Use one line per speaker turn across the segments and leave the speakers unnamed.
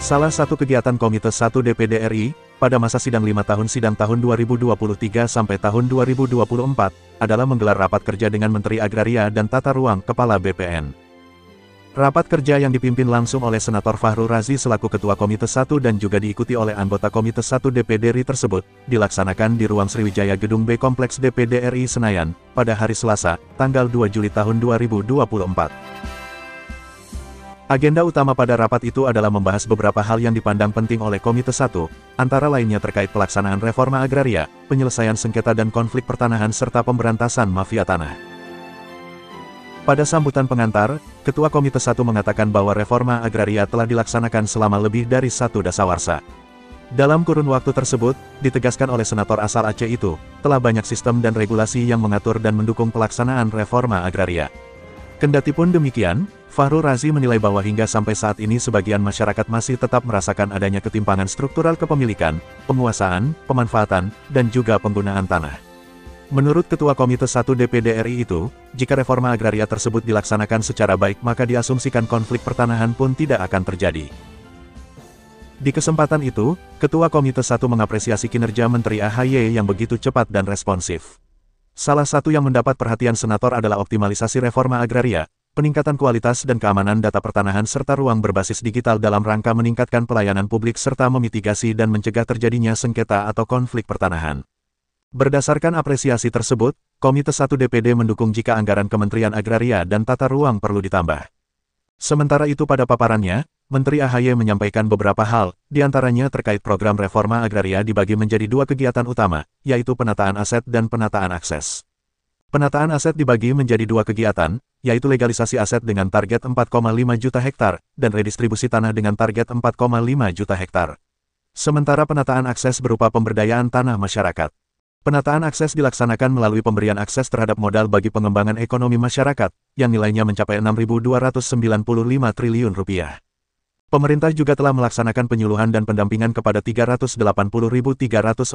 Salah satu kegiatan Komite 1 DPD RI, pada masa sidang 5 tahun sidang tahun 2023 sampai tahun 2024, adalah menggelar rapat kerja dengan Menteri Agraria dan Tata Ruang Kepala BPN. Rapat kerja yang dipimpin langsung oleh Senator Fahrul Razi selaku Ketua Komite 1 dan juga diikuti oleh anggota Komite 1 DPD RI tersebut, dilaksanakan di Ruang Sriwijaya Gedung B Kompleks DPD RI Senayan, pada hari Selasa, tanggal 2 Juli tahun 2024. Agenda utama pada rapat itu adalah membahas beberapa hal yang dipandang penting oleh Komite 1, antara lainnya terkait pelaksanaan reforma agraria, penyelesaian sengketa dan konflik pertanahan serta pemberantasan mafia tanah. Pada sambutan pengantar, Ketua Komite 1 mengatakan bahwa reforma agraria telah dilaksanakan selama lebih dari 1 dasawarsa. Dalam kurun waktu tersebut, ditegaskan oleh Senator asal Aceh itu, telah banyak sistem dan regulasi yang mengatur dan mendukung pelaksanaan reforma agraria. Kendatipun demikian, Fahrul Razi menilai bahwa hingga sampai saat ini sebagian masyarakat masih tetap merasakan adanya ketimpangan struktural kepemilikan, penguasaan, pemanfaatan, dan juga penggunaan tanah. Menurut Ketua Komite 1 DPD RI itu, jika reforma agraria tersebut dilaksanakan secara baik maka diasumsikan konflik pertanahan pun tidak akan terjadi. Di kesempatan itu, Ketua Komite 1 mengapresiasi kinerja Menteri AHY yang begitu cepat dan responsif. Salah satu yang mendapat perhatian Senator adalah optimalisasi reforma agraria, peningkatan kualitas dan keamanan data pertanahan serta ruang berbasis digital dalam rangka meningkatkan pelayanan publik serta memitigasi dan mencegah terjadinya sengketa atau konflik pertanahan. Berdasarkan apresiasi tersebut, Komite 1 DPD mendukung jika anggaran Kementerian Agraria dan Tata Ruang perlu ditambah. Sementara itu pada paparannya, Menteri AHY menyampaikan beberapa hal, diantaranya terkait program reforma agraria dibagi menjadi 2 kegiatan utama, yaitu penataan aset dan penataan akses. Penataan aset dibagi menjadi 2 kegiatan, yaitu legalisasi aset dengan target 4,5 juta hektar, dan redistribusi tanah dengan target 4,5 juta hektar. Sementara penataan akses berupa pemberdayaan tanah masyarakat. Penataan akses dilaksanakan melalui pemberian akses terhadap modal bagi pengembangan ekonomi masyarakat, yang nilainya mencapai Rp6.295 triliun. Pemerintah juga telah melaksanakan penyuluhan dan pendampingan kepada 380.304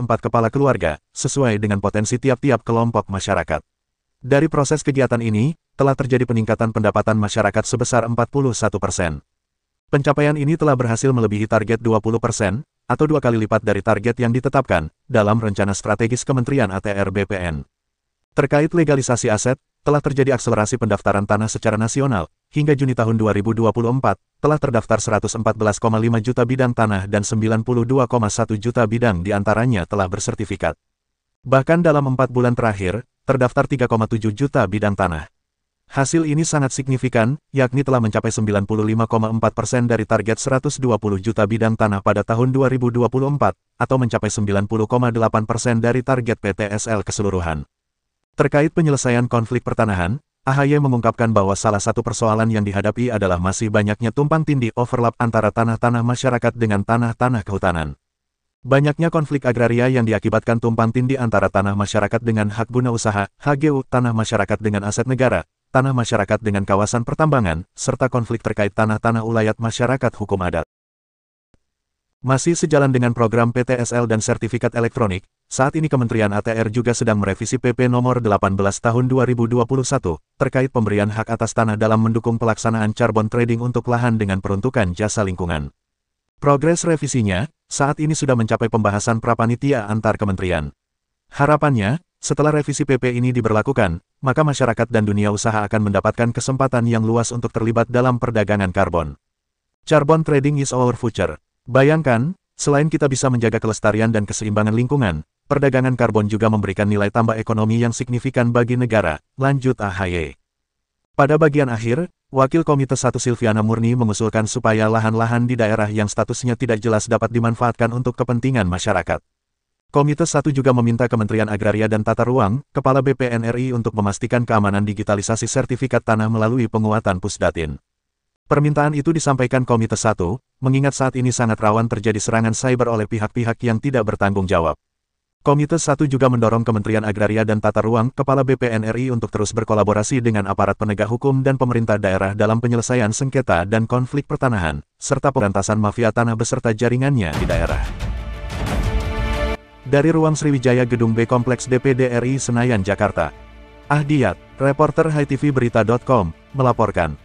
kepala keluarga, sesuai dengan potensi tiap-tiap kelompok masyarakat. Dari proses kegiatan ini, telah terjadi peningkatan pendapatan masyarakat sebesar 41%. Pencapaian ini telah berhasil melebihi target 20%, atau 2 kali lipat dari target yang ditetapkan, dalam rencana strategis Kementerian ATR BPN. Terkait legalisasi aset, telah terjadi akselerasi pendaftaran tanah secara nasional, hingga Juni tahun 2024, telah terdaftar 114,5 juta bidang tanah dan 92,1 juta bidang diantaranya telah bersertifikat. Bahkan dalam 4 bulan terakhir, terdaftar 3,7 juta bidang tanah. Hasil ini sangat signifikan, yakni telah mencapai 95,4% dari target 120 juta bidang tanah pada tahun 2024, atau mencapai 90,8% dari target PTSL keseluruhan. Terkait penyelesaian konflik pertanahan, AHY mengungkapkan bahwa salah satu persoalan yang dihadapi adalah masih banyaknya tumpang tindih overlap antara tanah-tanah masyarakat dengan tanah-tanah kehutanan. Banyaknya konflik agraria yang diakibatkan tumpang tindih antara tanah masyarakat dengan hak guna usaha, HGU, tanah masyarakat dengan aset negara, tanah masyarakat dengan kawasan pertambangan, serta konflik terkait tanah-tanah ulayat masyarakat hukum adat. Masih sejalan dengan program PTSL dan sertifikat elektronik, saat ini Kementerian ATR juga sedang merevisi PP nomor 18 tahun 2021, terkait pemberian hak atas tanah dalam mendukung pelaksanaan carbon trading untuk lahan dengan peruntukan jasa lingkungan. Progres revisinya, saat ini sudah mencapai pembahasan prapanitia antar kementerian. Harapannya, setelah revisi PP ini diberlakukan, maka masyarakat dan dunia usaha akan mendapatkan kesempatan yang luas untuk terlibat dalam perdagangan karbon. Carbon trading is our future. Bayangkan, selain kita bisa menjaga kelestarian dan keseimbangan lingkungan, perdagangan karbon juga memberikan nilai tambah ekonomi yang signifikan bagi negara, lanjut AHY. Pada bagian akhir, Wakil Komite 1 Silviana Murni mengusulkan supaya lahan-lahan di daerah yang statusnya tidak jelas dapat dimanfaatkan untuk kepentingan masyarakat. Komite 1 juga meminta Kementerian Agraria dan Tata Ruang, Kepala BPN RI untuk memastikan keamanan digitalisasi sertifikat tanah melalui penguatan Pusdatin. Permintaan itu disampaikan Komite 1, mengingat saat ini sangat rawan terjadi serangan cyber oleh pihak-pihak yang tidak bertanggung jawab. Komite 1 juga mendorong Kementerian Agraria dan Tata Ruang, Kepala BPN RI untuk terus berkolaborasi dengan aparat penegak hukum dan pemerintah daerah dalam penyelesaian sengketa dan konflik pertanahan, serta pemberantasan mafia tanah beserta jaringannya di daerah. Dari Ruang Sriwijaya Gedung B Kompleks DPD RI Senayan, Jakarta, Ahdiyat, reporter HiTV Berita.com, melaporkan.